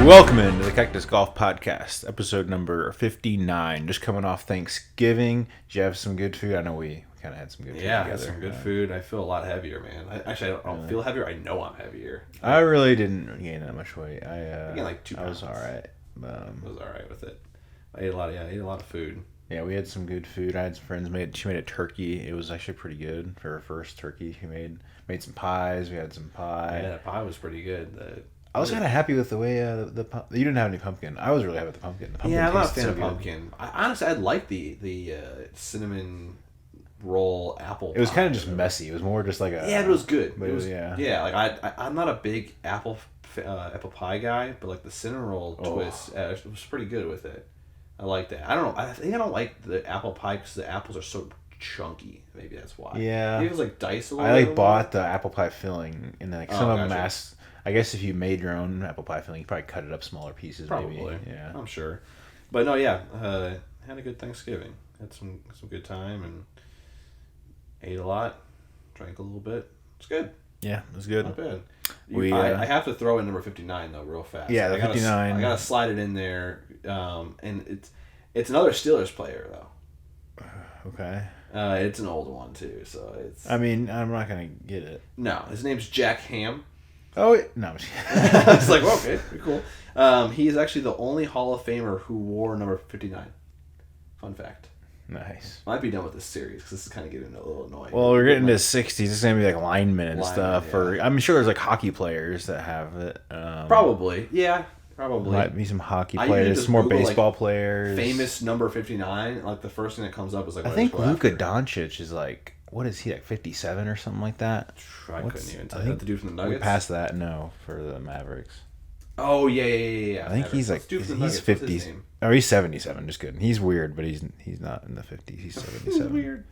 Welcome into the Cactus Golf Podcast, episode number 59. Just coming off Thanksgiving. Did you have some good food? I know we kind of had some good food Yeah, together. I had some good food. I feel a lot heavier, man. I don't feel heavier. I know I'm heavier. I really didn't gain that much weight. I gained like 2 pounds. I was all right. I was all right with it. I ate a lot of food. Yeah, we had some good food. I had some friends she made a turkey. It was actually pretty good for her first turkey. She made some pies. We had some pie. Yeah, that pie was pretty good. I was kind of happy with the way you didn't have any pumpkin. I was really happy with the pumpkin. Yeah, I'm not a fan of pumpkin. Honestly, I like the cinnamon roll apple pie. It was kind of just messy. It was more just like a... Yeah, but it was good. But it was, yeah. Yeah, like I'm not a big apple pie guy, but like the cinnamon roll twist it was pretty good with it. I like that. I don't know. I think I don't like the apple pie because the apples are so chunky. Maybe that's why. Yeah. Maybe it was like diced a little I bit. bought the apple pie filling and then some of them gotcha. I guess if you made your own apple pie filling, you probably cut it up smaller pieces. Probably. Maybe. Yeah. I'm sure. But no, yeah. Had a good Thanksgiving. Had some good time and ate a lot. Drank a little bit. It's good. Yeah, it was good. Not bad. I have to throw in number 59 though, real fast. Yeah, the 59. I gotta slide it in there, and it's another Steelers player though. Okay. It's an old one too, so it's. I mean, I'm not gonna get it. No, his name's Jack Ham. Oh no. I was like, well, okay, pretty cool. He is actually the only Hall of Famer who wore number 59. Fun fact. Nice. Might be done with this series because this is kind of getting a little annoying. Well, we're getting to 60s. It's gonna be like linemen and stuff. Yeah. Or I'm sure there's like hockey players that have it. Probably, yeah. Probably. Might be some hockey players, some more Google, baseball players. Famous number 59. Like the first thing that comes up is like. I think Luka Doncic is like, what is he, like 57 or something like that? I couldn't even tell. I think the dude from the Nuggets. We passed that. No, for the Mavericks. Oh yeah. I think he's like he's 50s. Oh, he's 77. Just kidding. He's weird, but he's not in the 50s. He's 77. Weird.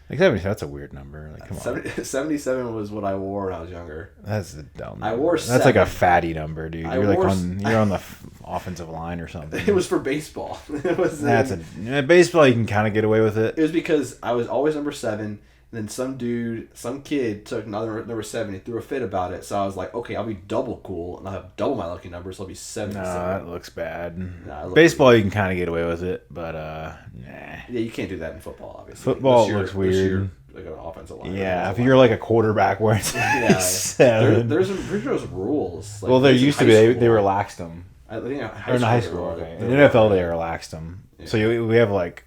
Like 77. That's a weird number. Like come on. 77 was what I wore when I was younger. That's the dumb number. I wore. That's like a fatty number, dude. You're on the offensive line or something. It was for baseball. It was. Baseball. You can kind of get away with it. It was because I was always number 7. And then some kid took another number 7. He threw a fit about it. So I was like, okay, I'll be double cool, and I'll have double my lucky number, so I'll be 77. No, that looks bad. Baseball, you can kind of get away with it, but nah. Yeah, you can't do that in football, obviously. Football looks weird. Like an offensive line. Yeah, if you're like a quarterback where it's 7. There's rules. Like, well, there used to be. They relaxed them. I think in high school. Okay. In the NFL, they relaxed them. Yeah. So we have like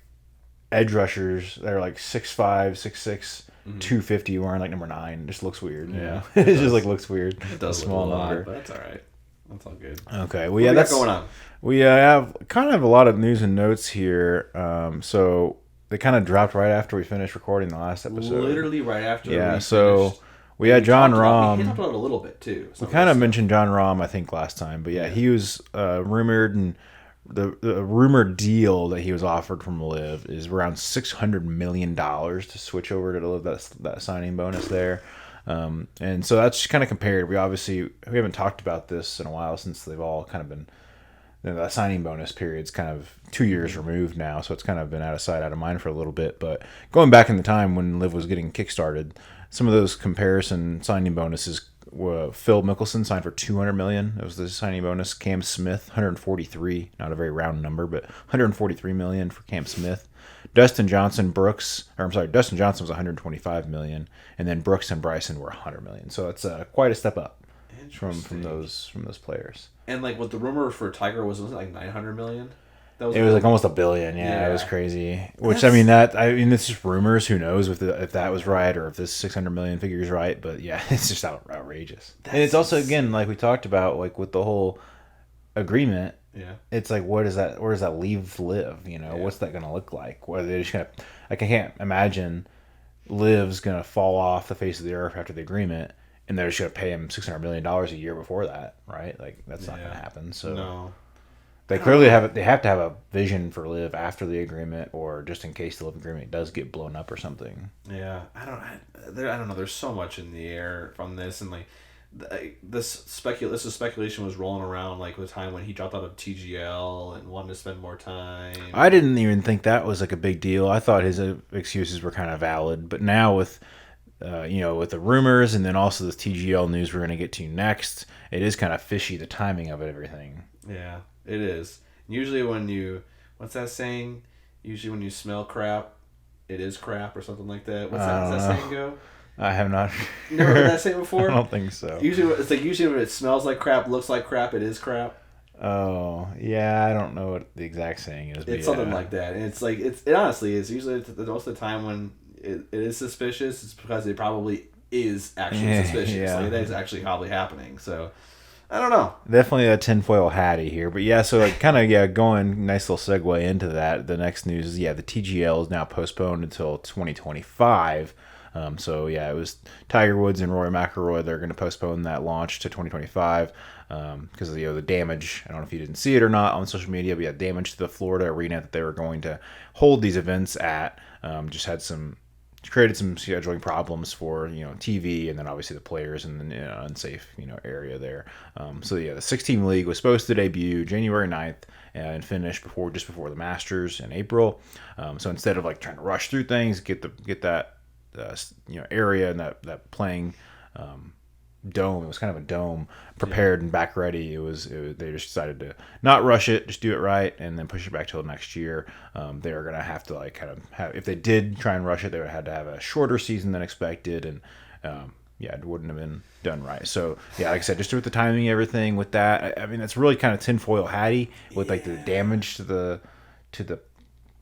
edge rushers that are like 6'5", 6'6", 250 wearing like number 9. It just looks weird. Yeah, it just like looks weird. It does a small look a number, lot, but that's all right. That's all good. Okay, well, that's going on. We have kind of a lot of news and notes here. So they kind of dropped right after we finished recording the last episode. Literally right after. Yeah. So we had John Rahm. We talked about it a little bit too. We kind of mentioned John Rahm, I think, last time, but yeah, he was rumored, and the rumored deal that he was offered from LIV is around $600 million to switch over to LIV, that signing bonus there. And so that's kind of compared. We haven't talked about this in a while since they've all kind of been, that signing bonus period's kind of 2 years removed now, so it's kind of been out of sight, out of mind for a little bit. But going back in the time when LIV was getting kickstarted, some of those comparison signing bonuses were Phil Mickelson signed for $200 million. That was the signing bonus. Cam Smith, 143, not a very round number, but 143 million for Cam Smith. Dustin Johnson was 125 million, and then Brooks and Bryson were 100 million. So it's quite a step up from those players. And like what the rumor for Tiger was it like 900 million? It was like almost $1 billion. Yeah, it was crazy. Which it's just rumors. Who knows if that was right or if this 600 million figure is right? But yeah, it's just outrageous. And it's also, again, like we talked about, like with the whole agreement. Yeah. It's like, where does that leave LIV? You know, what's that going to look like? Whether they're just gonna, like, I can't imagine LIV's going to fall off the face of the earth after the agreement, and they're just going to pay him $600 million a year before that, right? Like that's not going to happen. So no. They clearly have to have a vision for LIV after the agreement, or just in case the LIV agreement does get blown up or something. Yeah, I don't know. There's so much in the air from this, and like this speculation was rolling around like the time when he dropped out of TGL and wanted to spend more time. I didn't even think that was like a big deal. I thought his excuses were kind of valid, but now with with the rumors and then also this TGL news we're going to get to next, it is kind of fishy, the timing of it, everything. Yeah, it is. Usually what's that saying? Usually when you smell crap, it is crap or something like that. Does that saying go? I have not. Never heard that saying before? I don't think so. Usually when it smells like crap, looks like crap, it is crap. Oh, yeah, I don't know what the exact saying is. But it's something like that. And it honestly is usually most of the time when it is suspicious, it's because it probably is actually suspicious. Yeah. Like, that is actually probably happening. So, I don't know. Definitely a tinfoil hattie here. But yeah, so going, nice little segue into that. The next news is, the TGL is now postponed until 2025. It was Tiger Woods and Rory McIlroy. They're going to postpone that launch to 2025 because of the damage. I don't know if you didn't see it or not on social media, but damage to the Florida arena that they were going to hold these events at. Created some scheduling problems for TV, and then obviously the players in the unsafe area there. The 6-team league was supposed to debut January 9th and finish just before the Masters in April. So instead of trying to rush through things, get that area and that playing dome, it was kind of a dome, prepared and back ready. They just decided to not rush it, just do it right, and then push it back till next year. They were gonna have to if they did try and rush it, they would have had to have a shorter season than expected, and it wouldn't have been done right. So like I said, just with the timing, everything with that, I mean, that's really kind of tinfoil hatty with the damage to the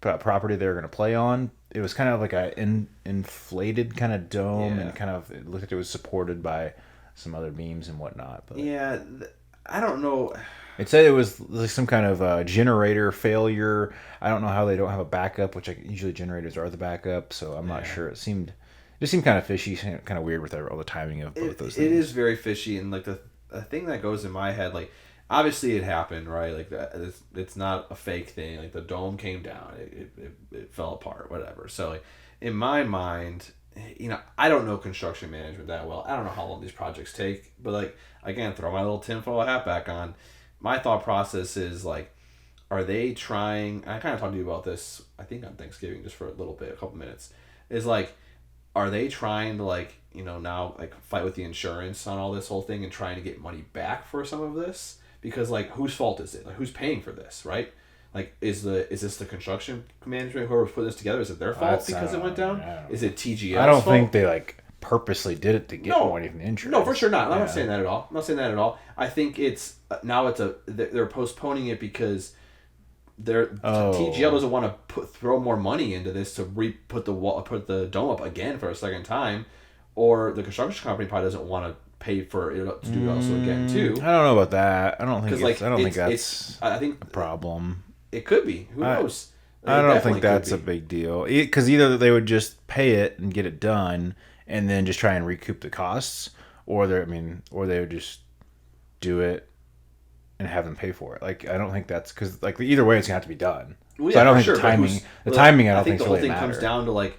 property they're gonna play on. It was kind of like an inflated kind of dome, and it looked like it was supported by some other beams and whatnot. But I don't know. It said it was some kind of generator failure. I don't know how they don't have a backup, which usually generators are the backup. So I'm not sure. It seemed kind of fishy, kind of weird with all the timing of both those things. It is very fishy, and the thing that goes in my head, obviously it happened, right? It's not a fake thing. The dome came down, it fell apart, whatever. So in my mind, I don't know construction management that well. I don't know how long these projects take, but again, throw my little tinfoil hat back on. My thought process is are they trying? I kind of talked to you about this, I think on Thanksgiving, just for a little bit, a couple minutes. Is are they trying to now fight with the insurance on all this whole thing and trying to get money back for some of this? Because whose fault is it? Who's paying for this, right? Is this the construction management, whoever's putting this together? Is it their fault because it went down? Is it TGL's I don't fault? think they purposely did it to get money from the insurance. No, for sure not. I'm not saying that at all. I think they're postponing it because TGL doesn't want to throw more money into this to put the dome up again for a second time, or the construction company probably doesn't want to pay for it to do it also again too. I don't know about that. I don't think that's a problem. It could be. Who knows? I don't think that's a big deal. Because either they would just pay it and get it done, and then just try and recoup the costs, or they would just do it and have them pay for it. I don't think that's because either way it's gonna have to be done. Well, so I don't think the timing. I don't think the really whole thing matter. comes down to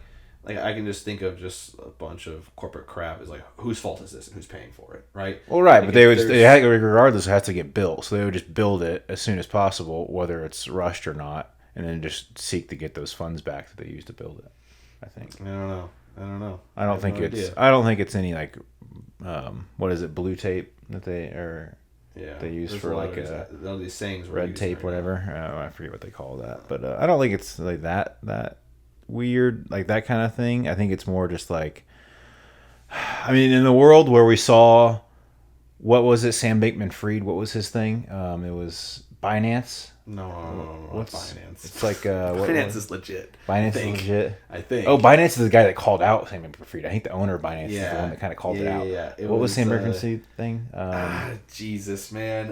I can just think of just a bunch of corporate crap. Is whose fault is this and who's paying for it, right? Well, right, but regardless, it has to get built, so they would just build it as soon as possible, whether it's rushed or not, and then just seek to get those funds back that they used to build it. I think. I don't know. I don't think it's any what is it, blue tape that they use for all these sayings, red tape, whatever. I forget what they call that, but I don't think it's that weird, that kind of thing. I think it's more just in the world where we saw, what was it, Sam Bankman-Fried, what was his thing? It was Binance. No. What's Binance? It's Binance is legit. Binance is legit. I think. Oh, Binance is the guy that called out Sam Bankman-Fried. I think the owner of Binance is the one that kind of called it out. Yeah. What was Sam Bankman-Fried thing? Jesus, man.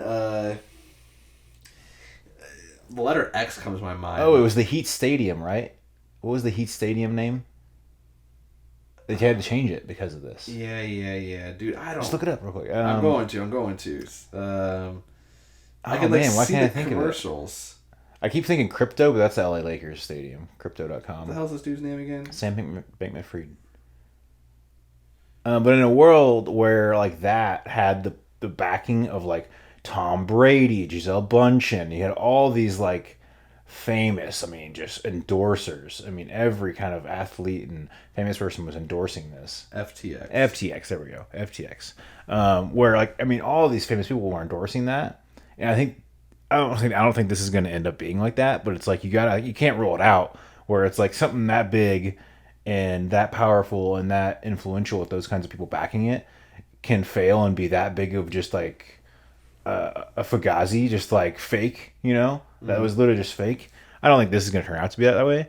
The letter X comes to my mind. Oh, it was the Heat Stadium, right? What was the Heat Stadium name? They had to change it because of this. Yeah. Dude, I don't... Just look it up real quick. I'm going to. I can why see can't I the think commercials. of it? I keep thinking Crypto, but that's the LA Lakers Stadium. Crypto.com. What the hell's this dude's name again? Sam Bankman-Fried. But in a world where that had the backing of Tom Brady, Gisele Bündchen, you had all these famous, I mean, just endorsers. I mean, every kind of athlete and famous person was endorsing this. FTX, there we go. FTX. Where, like, I mean, all of these famous people were endorsing that. And I don't think this is going to end up being like that, but it's like you can't rule it out where it's like something that big and that powerful and that influential with those kinds of people backing it can fail and be that big of just like a fugazi, just like fake, that was literally just fake. I don't think this is going to turn out to be that way.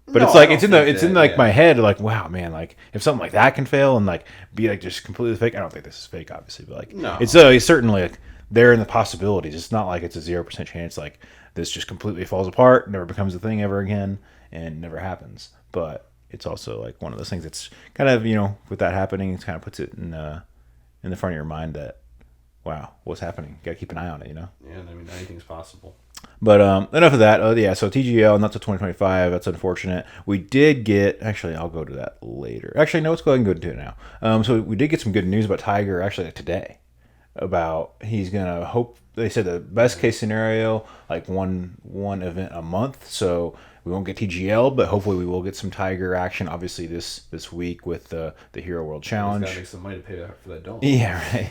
But No, it's like I don't think it's in that, like yeah. my head, like, wow, man, like if something like that can fail and like be like just completely fake. I don't think this is fake, obviously, but like No. it's certainly like there in the possibilities. It's not like it's a 0% chance like this just completely falls apart, never becomes a thing ever again, and never happens. But it's also like one of those things that's kind of with that happening, it kind of puts it in the front of your mind that wow, what's happening? Got to keep an eye on it, Yeah, I mean, anything's possible. But enough of that. Yeah, so TGL, not till 2025. That's unfortunate. We did get... Actually, I'll go to that later. Actually, no, let's go ahead and go to it now. So we did get some good news about Tiger, actually, today. About he's going to hope... They said the best case scenario, like one event a month. So we won't get TGL, but hopefully we will get some Tiger action, obviously, this week with the Hero World Challenge. He's got to make some money to pay for that dome. Yeah, right.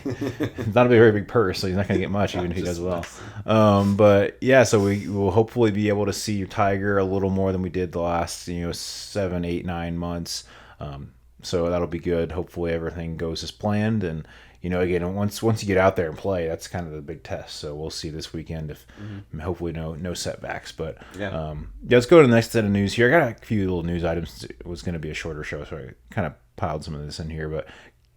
It's not a very big purse, so he's not going to get much, even if he does well. But yeah, so we will hopefully be able to see Tiger a little more than we did the last 7, 8, 9 months. So that'll be good. Hopefully everything goes as planned, and again, once you get out there and play, that's kind of the big test. So we'll see this weekend if hopefully no setbacks. But Yeah. Let's go to the next set of news here. I got a few little news items. It was going to be a shorter show, so I kind of piled some of this in here. But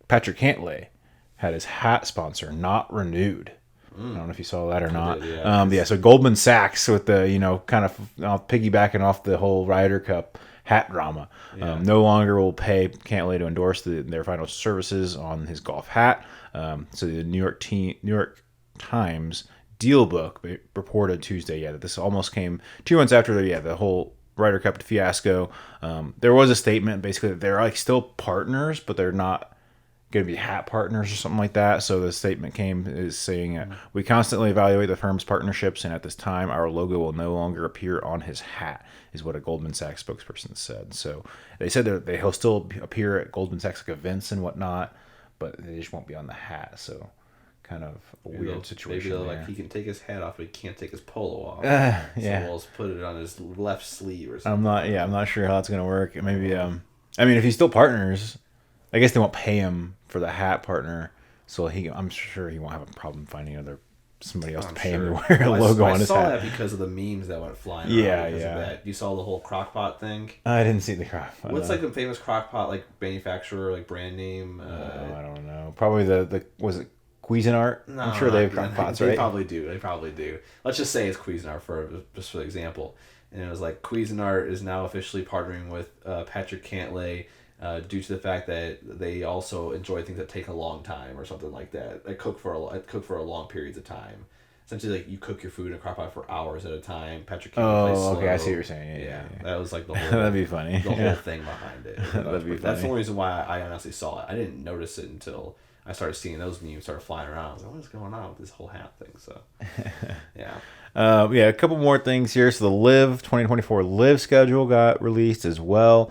Patrick Cantlay had his hat sponsor not renewed. I don't know if you saw that or not. did, yeah. So Goldman Sachs with the kind of piggybacking off the whole Ryder Cup hat drama. Yeah. No longer will pay Cantlay to endorse their financial services on his golf hat. So the New York Times deal book reported Tuesday, that this almost came 2 months after the whole Ryder Cup fiasco. There was a statement basically that they're like still partners, but they're not going to be hat partners or something like that. So the statement is saying we constantly evaluate the firm's partnerships, and at this time our logo will no longer appear on his hat, is what a Goldman Sachs spokesperson said. So they said that he'll still appear at Goldman Sachs events and whatnot, but they just won't be on the hat. So kind of a weird situation. Maybe like he can take his hat off, but he can't take his polo off. Yeah. So we'll just put it on his left sleeve or I'm something. not sure how that's going to work. Maybe I mean, if he's still partners, I guess they won't pay him for the hat partner, so I'm sure he won't have a problem finding somebody else to pay him to wear a logo on his hat. I saw that because of the memes that went flying around. Yeah. Of that. You saw the whole crockpot thing. I didn't see the crockpot. What's like the famous crockpot like manufacturer, like brand name? I don't know. Probably the was it Cuisinart? No, I'm sure they have crockpots, right? They probably do. Let's just say it's Cuisinart for example. And it was like Cuisinart is now officially partnering with Patrick Cantlay. Due to the fact that they also enjoy things that take a long time or something like that. They cook for a long periods of time. Essentially, like you cook your food in a crock pot for hours at a time. Patrick Cantlay plays slow. Okay, I see what you're saying. Yeah. That was like the whole. That'd be funny. The whole thing behind it. That'd be That's the funny. only reason why I honestly saw it. I didn't notice it until I started seeing those memes start flying around. I was like, what is going on with this whole hat thing? So, yeah. A couple more things here. So the Live 2024 Live schedule got released as well.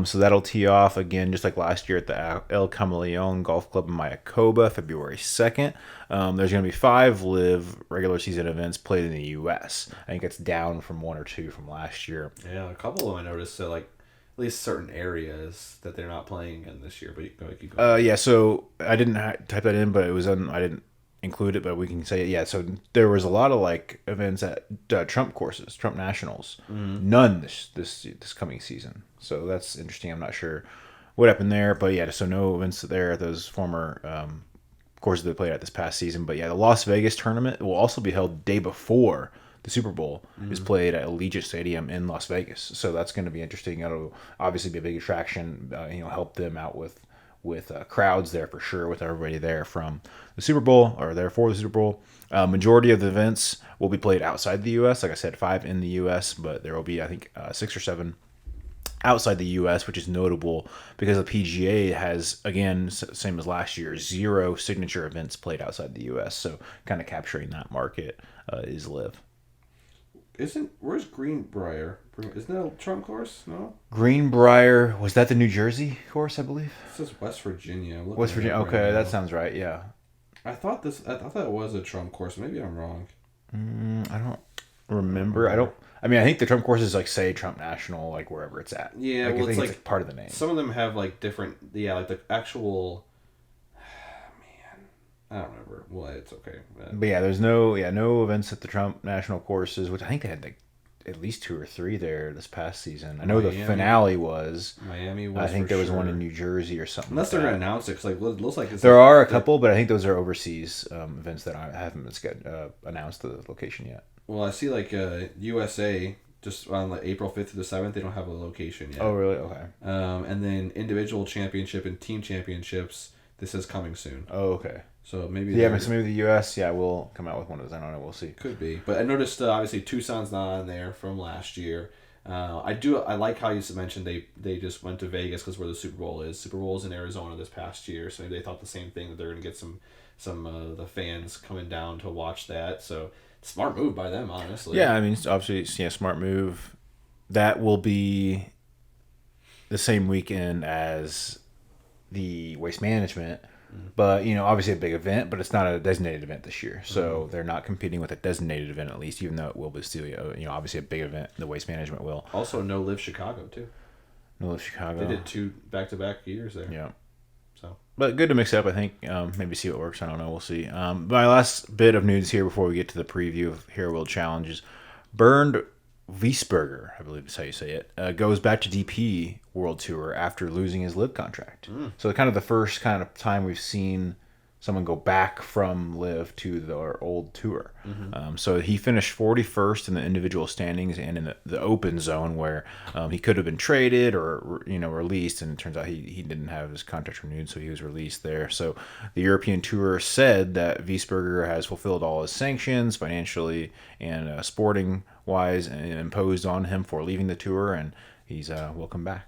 So that'll tee off again, just like last year at the El Camaleon Golf Club in Mayakoba, February 2nd. There's going to be 5 Live regular season events played in the U.S. I think it's down from 1 or 2 from last year. Yeah, a couple of them I noticed. So like at least certain areas that they're not playing in this year. But you keep going. So I didn't type that in, but it was I didn't include it, but we can say it. Yeah, so there was a lot of like events at Trump courses, Trump Nationals. None this coming season. So that's interesting. I'm not sure what happened there, but yeah, so no events there at those former courses they played at this past season. But yeah, the Las Vegas tournament will also be held day before the Super Bowl is played at Allegiant Stadium in Las Vegas. So that's going to be interesting. It'll obviously be a big attraction. Help them out with crowds there for sure, with everybody there from the Super Bowl or there for the Super Bowl. Majority of the events will be played outside the U.S. Like I said, 5 in the U.S., but there will be, I think, 6 or 7 outside the U.S., which is notable because the PGA has, again, same as last year, 0 signature events played outside the U.S. So kind of capturing that market is Live. Where's Greenbrier? Isn't that a Trump course? No. Greenbrier, was that the New Jersey course? I believe. This is West Virginia. West Virginia. Okay, that sounds right. Yeah. I thought that was a Trump course. Maybe I'm wrong. I don't remember. I mean, I think the Trump course is like, say, Trump National, like wherever it's at. Yeah, like, well, I think it's it's like part of the name. Some of them have like different. Yeah, like the actual. I don't remember. Well, it's okay. But yeah, there's no events at the Trump National courses, which I think they had like at least 2 or 3 there this past season. I know the finale was Miami. I think there was one in New Jersey or something. Unless they're going to announce it, because like it looks like there are a couple, but I think those are overseas events that haven't been announced the location yet. Well, I see like USA just on like April 5th to the 7th. They don't have a location yet. Oh, really? Okay. And then individual championship and team championships. This is coming soon. Oh, okay. So maybe maybe the U.S. will come out with one of those. I don't know. We'll see. Could be, but I noticed obviously Tucson's not on there from last year. I like how you mentioned they just went to Vegas because where the Super Bowl is. Super Bowl's in Arizona this past year, so maybe they thought the same thing, that they're going to get some the fans coming down to watch that. So smart move by them, honestly. Yeah, I mean, obviously, smart move. That will be the same weekend as the Waste Management. But, obviously a big event, but it's not a designated event this year. So they're not competing with a designated event, at least, even though it will be still, obviously a big event. The Waste Management will. Also, no Live Chicago, too. No Live Chicago. They did 2 back-to-back years there. Yeah. So, but good to mix up, I think. Maybe see what works. I don't know. We'll see. My last bit of news here before we get to the preview of Hero World Challenges. Bernd Wiesberger, I believe is how you say it, goes back to DP World Tour after losing his LIV contract. So kind of the first kind of time we've seen someone go back from LIV to their old tour. So he finished 41st in the individual standings and in the open zone, where he could have been traded or released, and it turns out he didn't have his contract renewed, so he was released there. So the European Tour said that Wiesberger has fulfilled all his sanctions financially and sporting wise and imposed on him for leaving the tour, and he's welcome back.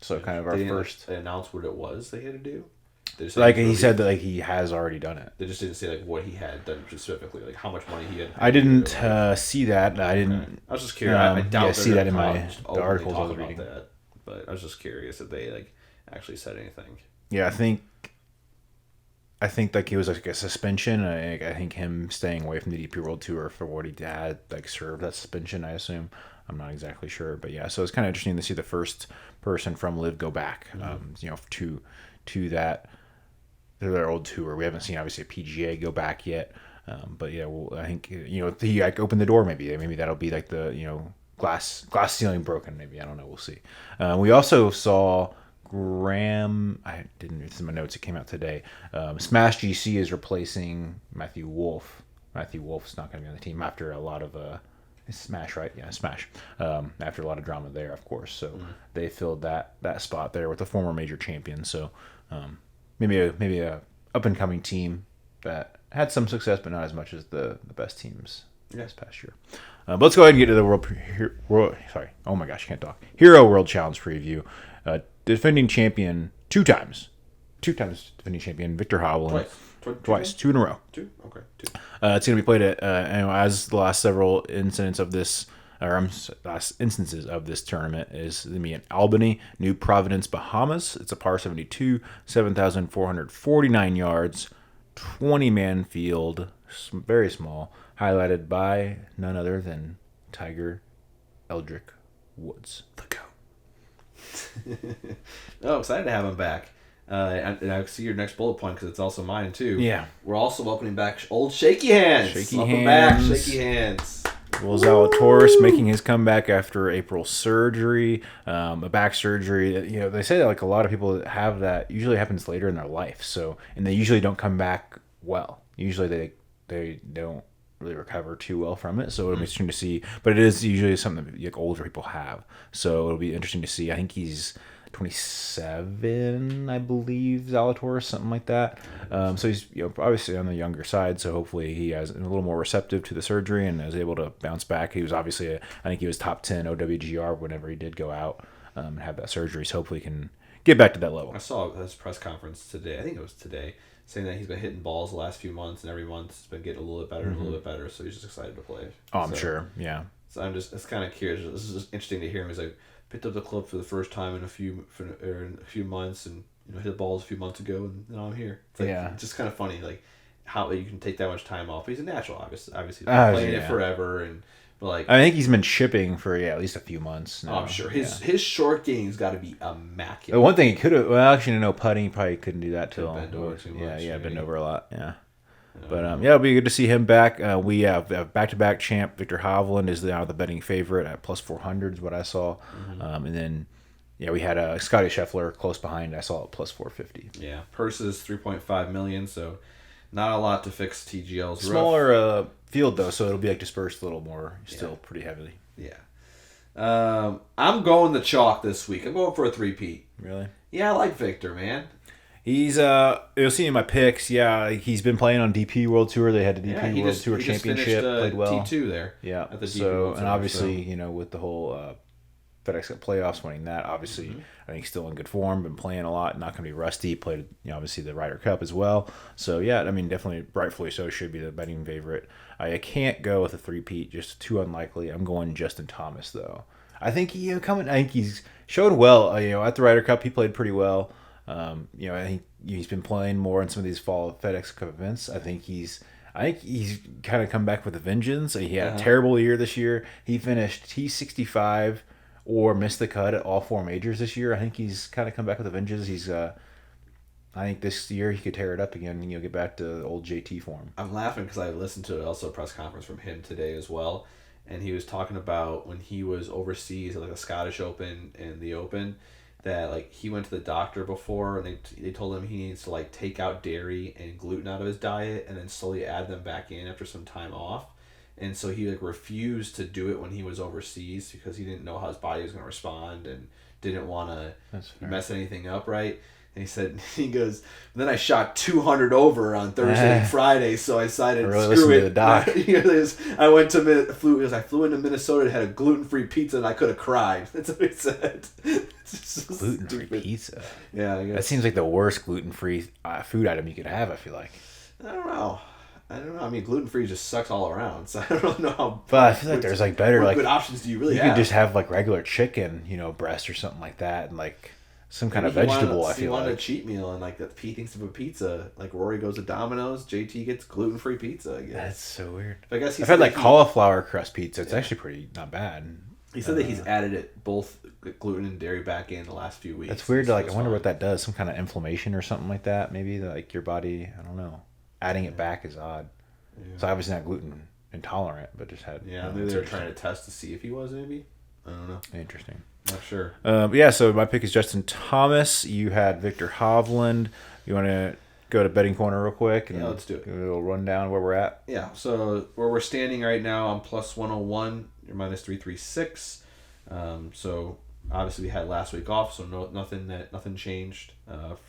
So kind of our first. They announced what it was they had to do. Like he said that he has already done it. They just didn't say like what he had done specifically, like how much money he had. I didn't see that. I didn't. Okay. I was just curious. I doubt see that in the articles I was reading. That, but I was just curious if they like actually said anything. Yeah, I think like it was like a suspension. I think him staying away from the DP World Tour for what he had like served that suspension, I assume. I'm not exactly sure, but yeah. So it's kind of interesting to see the first person from LIV go back, to that. Their old tour. We haven't seen obviously a PGA go back yet, but yeah, I think he like opened the door. Maybe that'll be like the glass ceiling broken. Maybe I don't know. We'll see. We also saw Graham. I didn't read some of my notes. It came out today. Smash GC is replacing Matthew Wolff. Matthew Wolff's not going to be on the team after a lot of Smash, right? Yeah, Smash. After a lot of drama there, of course. So they filled that spot there with a former major champion. So. Maybe a up and coming team that had some success, but not as much as the best teams this past year. But let's go ahead and get to the Hero World Challenge preview. Defending champion two times defending champion Viktor Hovland. Twice, 2 in a row. 2, okay, 2. It's going to be played at as the last several incidents of this. Last instances of this tournament is going to be in Albany, New Providence, Bahamas. It's a par 72, 7,449 yards, 20-man field, very small, highlighted by none other than Tiger Eldrick Woods. The GOAT. Oh, excited to have him back. And I see your next bullet point because it's also mine too. Yeah. We're also welcoming back old Shaky Hands. Welcome back, Shaky Hands. Will Zalatoris making his comeback after April surgery, a back surgery. They say that like a lot of people that have that usually happens later in their life. So, and they usually don't come back well. Usually they don't really recover too well from it. So it'll be interesting to see. But it is usually something that like older people have. So it'll be interesting to see. I think he's 27, I believe, Zalatoris, something like that. So he's obviously on the younger side. So hopefully he has a little more receptive to the surgery and is able to bounce back. He was obviously, I think he was top 10 OWGR whenever he did go out and have that surgery. So hopefully he can get back to that level. I saw his press conference today. I think it was today, saying that he's been hitting balls the last few months, and every month it's been getting a little bit better and a little bit better. So he's just excited to play. Oh, I'm sure. Yeah. So it's kind of curious. This is just interesting to hear him. He's like, picked up the club for the first time in a few months, and hit the balls a few months ago, and now I'm here. It's like, it's just kind of funny, like how you can take that much time off. He's a natural, obviously. He's been playing it forever, but like I think he's been shipping for at least a few months now. I'm sure his short game's got to be immaculate. The one thing he could have, well, actually, no putting. He probably couldn't do that till bend over too much. Yeah, bend over a lot. Yeah. But it'll be good to see him back. We have back-to-back champ Viktor Hovland is now the betting favorite at plus 400 is what I saw, and then we had Scotty Scheffler close behind. I saw it plus 450. Yeah, purse is $3.5 million, so not a lot to fix TGL's smaller field though, so it'll be like dispersed a little more. Still pretty heavily. Yeah. I'm going the chalk this week. I'm going for a 3-peat. Really? Yeah, I like Viktor, man. He's you'll see in my picks. Yeah, he's been playing on DP World Tour. They had the DP World Tour Championship. Played well. T2 there. Yeah. At the DP World Tour, and obviously, with the whole FedEx Cup playoffs, winning that, obviously, I think he's still in good form. Been playing a lot. Not going to be rusty. Played, obviously the Ryder Cup as well. So yeah, I mean, definitely, rightfully so, should be the betting favorite. I can't go with a 3-peat. Just too unlikely. I'm going Justin Thomas though. I think I think he's showed well. At the Ryder Cup, he played pretty well. I think he's been playing more in some of these fall FedEx Cup events. I think he's kind of come back with a vengeance. He had a terrible year this year. He finished T65 or missed the cut at all 4 majors this year. I think he's kind of come back with a vengeance. I think this year he could tear it up again and get back to old JT form. I'm laughing because I listened to also a press conference from him today as well, and he was talking about when he was overseas at like the Scottish Open and the Open, that like he went to the doctor before and they told him he needs to like take out dairy and gluten out of his diet and then slowly add them back in after some time off. And so he like refused to do it when he was overseas because he didn't know how his body was going to respond and didn't want to mess anything up, right? And he goes, then I shot 200 over on Thursday and Friday, so I decided, screw it. To the doc. I flew into Minnesota and had a gluten-free pizza and I could have cried. That's what he said. Gluten-free pizza? Yeah. I guess. That seems like the worst gluten-free food item you could have, I feel like. I don't know. I mean, gluten-free just sucks all around, so I don't know how... But I feel like there's like better... What good options do you really have? You could just have like regular chicken, breast or something like that, and like... Some kind of vegetable, I feel like. He wanted a cheat meal, and like that he thinks of a pizza. Like Rory goes to Domino's, JT gets gluten-free pizza, I guess. That's so weird. But I guess I've had like cauliflower crust pizza. It's actually pretty not bad. He said that he's added it both gluten and dairy back in the last few weeks. That's weird. I wonder what that does. Some kind of inflammation or something like that. Maybe like your body. I don't know. Adding it back is odd. Yeah. So obviously not gluten intolerant, but just had. Yeah, maybe they were trying to test to see if he was. Maybe I don't know. Interesting. Not sure. So my pick is Justin Thomas. You had Viktor Hovland. You want to go to betting corner real quick? And let's do it. A little rundown where we're at. Yeah, so where we're standing right now, I'm plus 101. You're minus 336. So obviously we had last week off, so nothing changed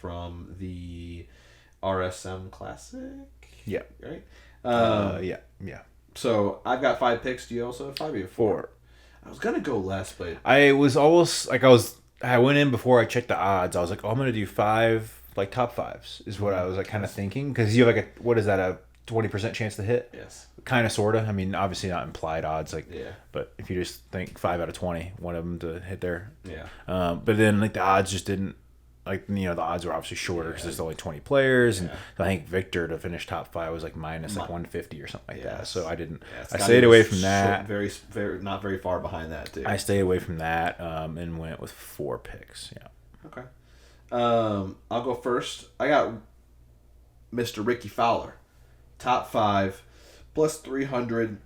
from the RSM Classic. Yeah. Right. Yeah. So I've got 5 picks. Do you also have 5? You have 4. I was gonna go less, but I was almost like I went in before I checked the odds. I was like, I'm gonna do 5 like top 5s is what I was like kind of thinking, because you have like what is that, a 20% chance to hit? Yes. Kind of, sort of. I mean, obviously not implied odds, but if you just think 5 out of 20, one of them to hit there. Yeah. But then like the odds just didn't. Like, the odds were obviously shorter because there's only 20 players. And I think Viktor to finish top 5 was like minus like 150 or something like that. So I didn't. I stayed away from that. Very, not very far behind that, too. I stayed away from that and went with 4 picks. Yeah. Okay. I'll go first. I got Mr. Ricky Fowler. Top 5, plus 300,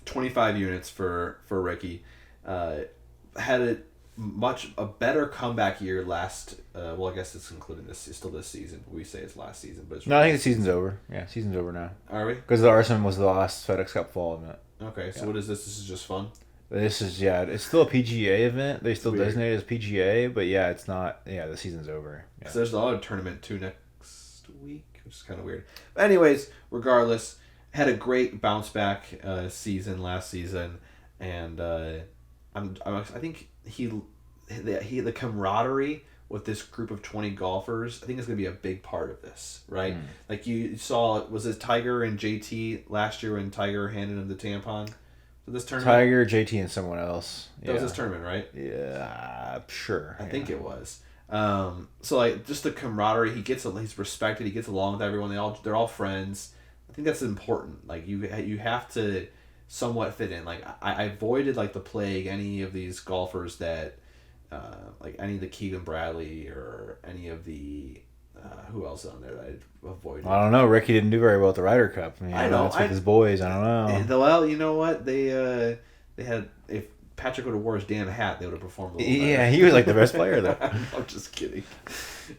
25 units for Ricky. Had a better comeback year last. I guess it's including this. It's still this season. We say it's last season, but it's no. I think the season's over. Yeah, season's over now. Are we? Because the Arsenal was the last FedEx Cup fall event. Okay, so what is this? This is just fun. This is it's still a PGA event. They still designate it as PGA, but it's not. Yeah, the season's over. Yeah. So there's another tournament too next week, which is kind of weird. But anyways, regardless, had a great bounce back season last season, and I think the camaraderie with this group of 20 golfers, I think is going to be a big part of this, right? Like you saw, was it Tiger and JT last year when Tiger handed him the tampon? for this tournament? Tiger, JT, and someone else. That was this tournament, right? Yeah, sure. I think it was. So like just the camaraderie, he's respected. He gets along with everyone. They're all friends. I think that's important. Like you have to somewhat fit in. Like I avoided like the plague any of these golfers that like any of the Keegan Bradley or any of the who else on there that I avoided. I don't know. Ricky didn't do very well at the Ryder Cup. I know. That's with his boys. I don't know. Well, you know what they had if Patrick would have wore his damn hat, they would have performed a little better. Yeah, he was like the best player though. I'm just kidding.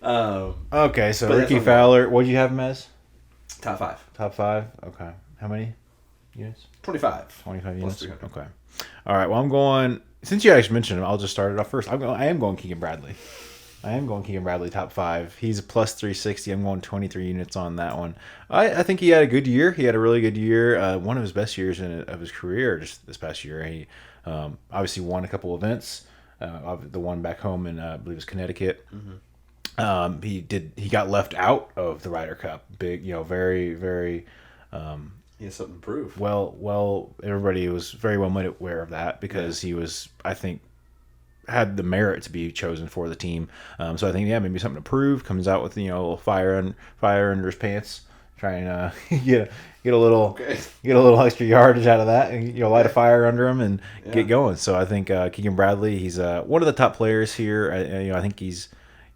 Okay, so Ricky Fowler, what do you have him as? Top 5. Top 5? Okay. How many units? 25. 25 units? 300. Okay. All right, well, I'm going... Since you actually mentioned him, I'll just start it off first. I am going Keegan Bradley. Top 5. He's a plus 360. I'm going 23 units on that one. I think he had a good year. He had a really good year. One of his best years of his career just this past year. He obviously won a couple events. The one back home in, I believe it was Connecticut. Mm-hmm. He got left out of the Ryder Cup. Big, very, very... He has something to prove. Well, everybody was very well made aware of that because he was, I think, had the merit to be chosen for the team. So I think, maybe something to prove. Comes out with a little fire under his pants, trying to get a little extra yardage out of that, and light a fire under him and get going. So I think Keegan Bradley, he's one of the top players here. I think he's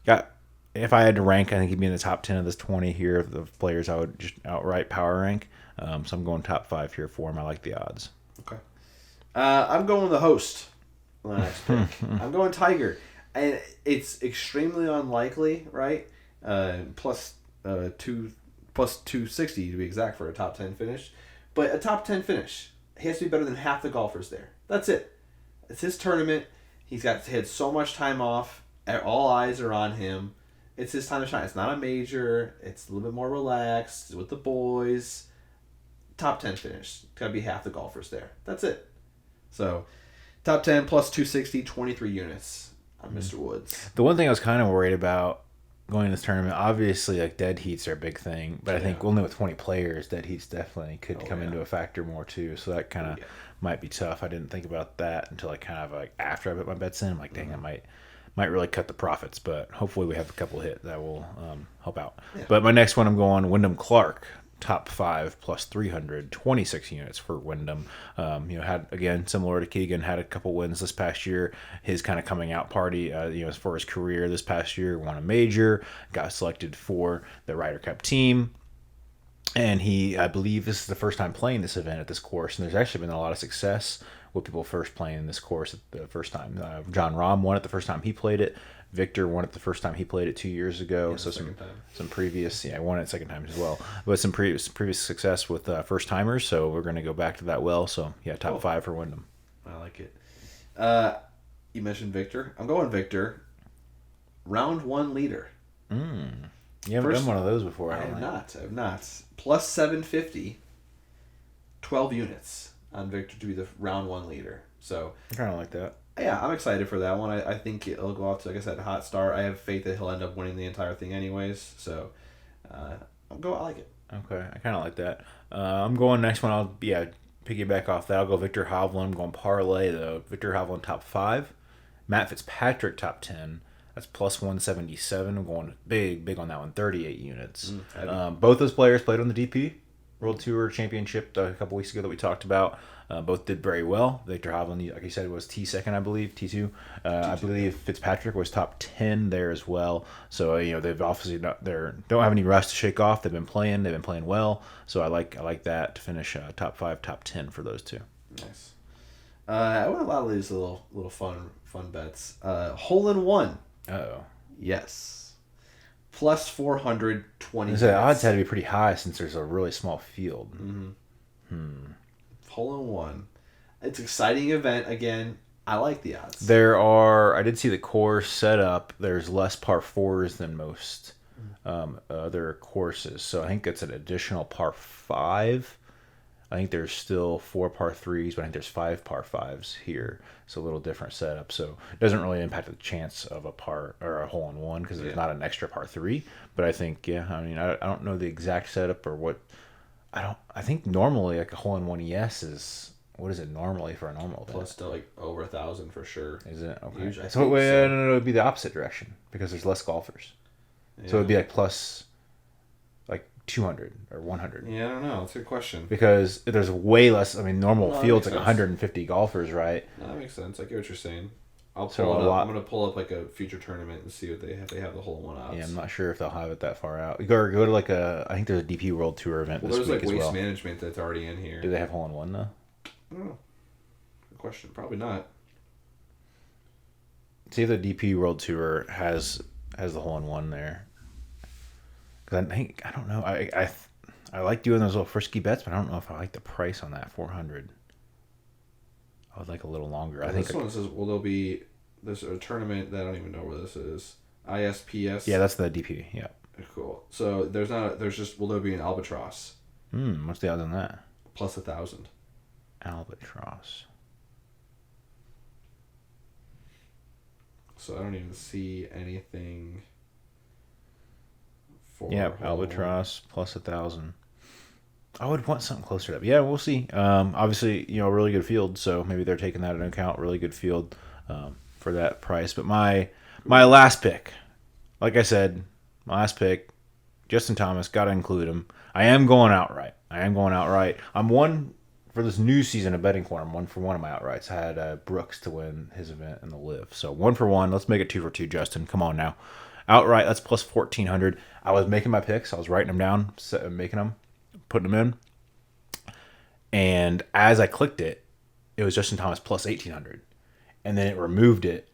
got. If I had to rank, I think he'd be in the top 10 of this 20 here of the players I would just outright power rank. So I'm going top 5 here for him. I like the odds. Okay. I'm going the host on the next pick. I'm going Tiger. And it's extremely unlikely, right? Plus 260 to be exact for a top 10 finish. But a top 10 finish, he has to be better than half the golfers there. That's it. It's his tournament. He had so much time off. All eyes are on him. It's his time to shine. It's not a major. It's a little bit more relaxed with the boys. Top 10 finish. Got to be half the golfers there. That's it. So, top 10 plus 260, 23 units on Mr. Woods. The one thing I was kind of worried about going to this tournament, obviously, like dead heats are a big thing, but I think only with 20 players, dead heats definitely could come into a factor more too. So that kind of might be tough. I didn't think about that until after I put my bets in. I'm like, dang, I might really cut the profits, but hopefully we have a couple hit that will help out. Yeah. But my next one, I'm going Wyndham Clark, top 5 plus 300, 26 units for Wyndham. Had, again, similar to Keegan, had a couple wins this past year. His kind of coming out party, as far as career this past year, won a major, got selected for the Ryder Cup team. And I believe this is the first time playing this event at this course, and there's actually been a lot of success with people first playing this course at the first time. John Rahm won it the first time he played it. Victor won it the first time he played it 2 years ago. So some previous, won it second time as well. But some previous success with first timers. So we're going to go back to that well. So top 5 for Wyndham. I like it. You mentioned Victor. I'm going Victor. Round 1 leader. You haven't done one of those before. I have not. Plus 750, 12 units on Victor to be the round 1 leader. So I kind of like that. Yeah, I'm excited for that one. I think it'll go off to, like I said, a hot start. I have faith that he'll end up winning the entire thing anyways. So I like it. Okay, I kind of like that. I'm going next one. I'll piggyback off that. I'll go Viktor Hovland. I'm going parlay though. Viktor Hovland top 5. Matt Fitzpatrick top 10. That's plus 177. I'm going big on that one. 38 units. Both those players played on the DP World Tour Championship a couple weeks ago that we talked about. Both did very well. Viktor Hovland, like you said, was T2, I believe. T2. I believe Fitzpatrick was top 10 there as well. So they've obviously don't have any rust to shake off. They've been playing well. So I like that to finish top 5, top 10 for those two. Nice. I want a lot of these little fun bets. Hole in one. Oh. Yes. Plus 420. The odds had to be pretty high since there's a really small field. Hole in one. It's an exciting event again. I like the odds. I did see the course set up. There's less par 4s than most other courses. So I think it's an additional par 5. I think there's still 4 par 3s, but I think there's 5 par 5s here. It's a little different setup. So it doesn't really impact the chance of a par or a hole in one because there's not an extra par 3. But I think, I don't know the exact setup or what. I think normally like a hole in one ES is What is it normally for a normal bet? Plus to like over 1,000 for sure. Is it? Okay. Usually, I So think wait, so. no, it would be the opposite direction because there's less golfers. So it would be like plus like 200 or 100. Yeah, I don't know. That's a good question. Because there's way less. I mean, normal No, field's that like makes sense. 150 golfers, right? No, that makes sense. I get what you're saying. I'll So pull a it up. lot. I'm gonna pull up like a future tournament and see what they have. They have the hole in one outs. Yeah, I'm not sure if they'll have it that far out. You go to like I think there's a DP World Tour event Well, this there's week like as waste well. management that's already in here. Do they have hole in one though? I don't know. Good question. Probably not. See if the DP World Tour has the hole in one there. Because I don't know. I like doing those little frisky bets, but I don't know if I like the price on that 400. I would like a little longer. Well, I think this one says, "Will there be there's a tournament that I don't even know where this is." ISPS. Yeah, that's the DP. Yeah. Cool. So there's not. There's just. Will there be an albatross? What's the odds on that? Plus 1,000. Albatross. So I don't even see anything. For Yeah, albatross plus 1,000. I would want something closer to that. But yeah, we'll see. Obviously, a really good field, so maybe they're taking that into account. Really good field for that price. But my last pick, like I said, my last pick, Justin Thomas, got to include him. I am going outright. I'm one for this new season of Betting Corner. I'm 1 for 1 of my outrights. I had Brooks to win his event in the Live. So 1 for 1. Let's make it 2 for 2, Justin. Come on now. Outright, that's plus 1,400. I was making my picks. I was writing them down, making them, putting them in. And as I clicked it, it was Justin Thomas plus 1,800. And then it removed it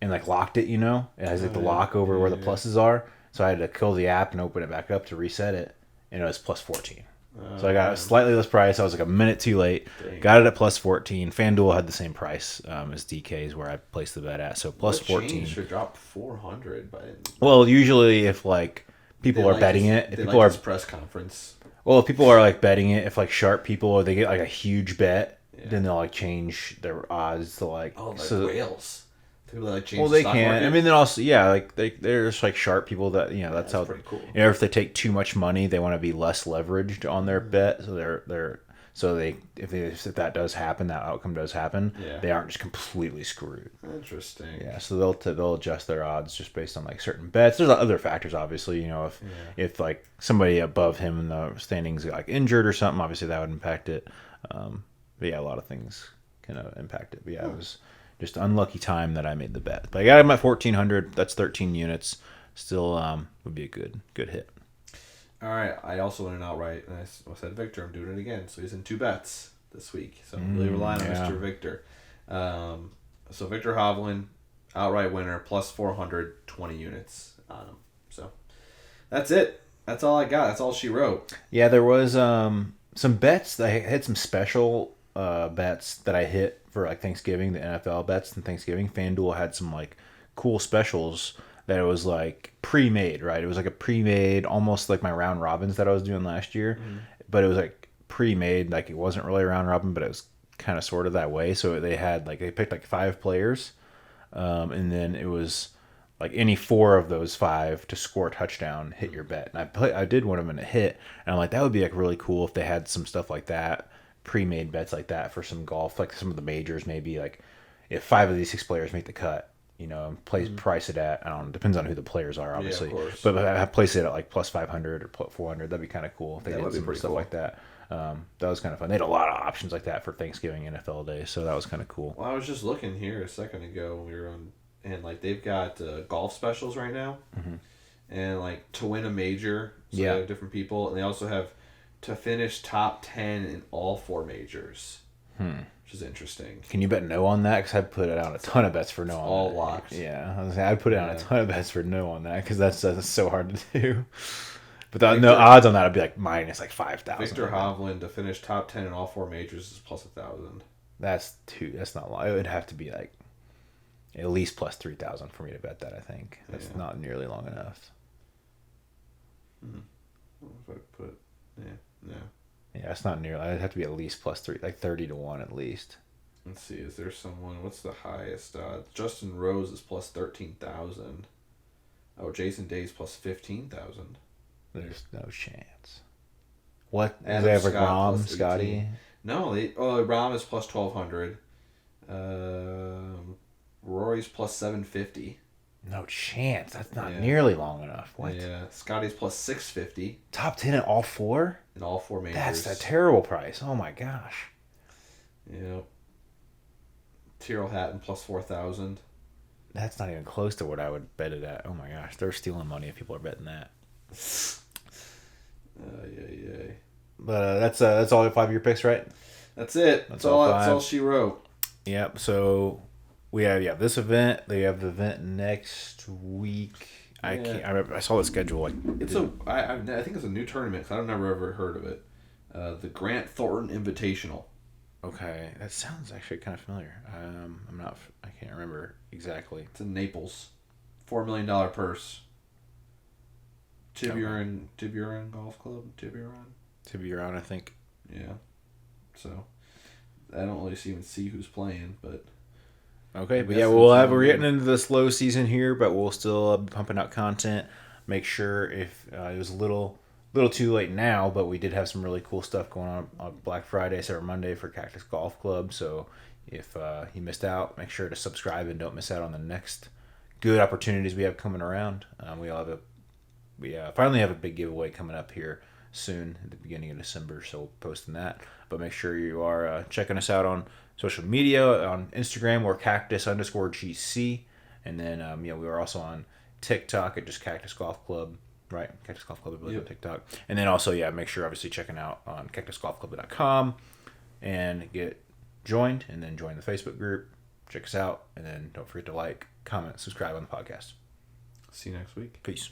and like locked it, It has like the lock over where the pluses are. So I had to kill the app and open it back up to reset it. And it was plus 14. So I got a slightly less price. I was like a minute too late. Dang. Got it at plus 14. FanDuel had the same price as DK's where I placed the bet at. So plus 14. Should drop 400, but Well, usually if like people are betting it, if people are press conference. well, if people are like betting it, if like sharp people or they get like a huge bet, then they'll like change their odds to like whales. People that like change. Well, the they stock can. market. I mean, then also like they're just like sharp people that that's how. pretty cool. If they take too much money, they want to be less leveraged on their bet, so if that does happen, that outcome does happen, they aren't just completely screwed. Interesting. Yeah, so they'll adjust their odds just based on like certain bets. There's other factors, obviously. If like somebody above him in the standings got like injured or something, obviously that would impact it. But yeah, a lot of things can impact it. But yeah, it was just unlucky time that I made the bet. But I got him at 1,400. That's 13 units. Still would be a good hit. All right. I also went an outright, and I said Victor. I'm doing it again. So he's in 2 bets this week. So I'm really relying on Mr. Victor. So Viktor Hovland, outright winner, plus 420 units on him. So that's it. That's all I got. That's all she wrote. Yeah, there was some bets. I had some special bets that I hit for like Thanksgiving, the NFL bets and Thanksgiving. FanDuel had some like cool specials that it was like pre-made, right? It was like a pre-made, almost like my round robins that I was doing last year, but it was like pre-made. Like it wasn't really a round robin, but it was kind of sort of that way. So they picked like 5 players, and then it was like any 4 of those 5 to score a touchdown, hit your bet. And I did one of them and it hit, and I'm like, that would be like really cool if they had some stuff like that, pre-made bets like that for some golf, like some of the majors, maybe like if 5 of these 6 players make the cut, price it at, I don't know, depends on who the players are, obviously. Yeah, of course. But I place it at like plus 500 or plus 400. That'd be kind of cool if they did some stuff cool. like that. That was kind of fun. They had a lot of options like that for Thanksgiving NFL Day, so that was kind of cool. Well, I was just looking here a second ago when we were on, and like they've got golf specials right now, and like to win a major, so they have different people, and they also have to finish top 10 in all 4 majors, which is interesting. Can you bet no on that? Because I put it on a ton of bets for no on all that. locked. Yeah, I'd put it on a ton of bets for no on that because that's so hard to do. But the odds on that would be like minus like 5,000. Viktor Hovland to finish top 10 in all 4 majors is plus 1,000. That's not long. It would have to be like at least plus 3,000 for me to bet that. I think that's not nearly long enough. If I put, no. Yeah, it's not nearly. It'd have to be at least plus 3, like 30 to 1 at least. Let's see. Is there someone? What's the highest odds? Justin Rose is plus 13,000. Oh, Jason Day's plus 15,000. There's no chance. What? Adam They have like Scott Rom, plus Scotty. 18. No, Rahm is plus 1,200. Rory's plus 750. No chance. That's not nearly long enough. What? Yeah, Scotty's plus 650 Top 10 in all four? in all four majors. That's a terrible price. Oh my gosh. Yep. Tyrrell Hatton plus 4,000. That's not even close to what I would bet it at. Oh my gosh. They're stealing money if people are betting that. Yeah. But that's all the 5-year picks, right? That's it. That's all she wrote. Yep. So we have this event. They have the event next week. I can't. I remember. I saw the schedule. I think it's a new tournament. 'Cause I've never ever heard of it. The Grant Thornton Invitational. Okay, that sounds actually kind of familiar. I can't remember exactly. It's in Naples. $4 million purse. Tiburon Golf Club. Tiburon, I think. Yeah. So I don't really even see who's playing, but okay. But yeah, we're getting into the slow season here, but we'll still be pumping out content. Make sure if it was a little too late now, but we did have some really cool stuff going on Black Friday, Cyber Monday for Cactus Golf Club. So if you missed out, make sure to subscribe and don't miss out on the next good opportunities we have coming around. We finally have a big giveaway coming up here soon at the beginning of December, so we'll posting that. But make sure you are checking us out on social media, on Instagram or cactus_GC, and then we are also on TikTok at just Cactus Golf Club. Right, Cactus Golf Club, I believe, on TikTok. And then also, make sure obviously checking out on cactusgolfclub.com and get joined, and then join the Facebook group. Check us out, and then don't forget to like, comment, subscribe on the podcast. See you next week. Peace.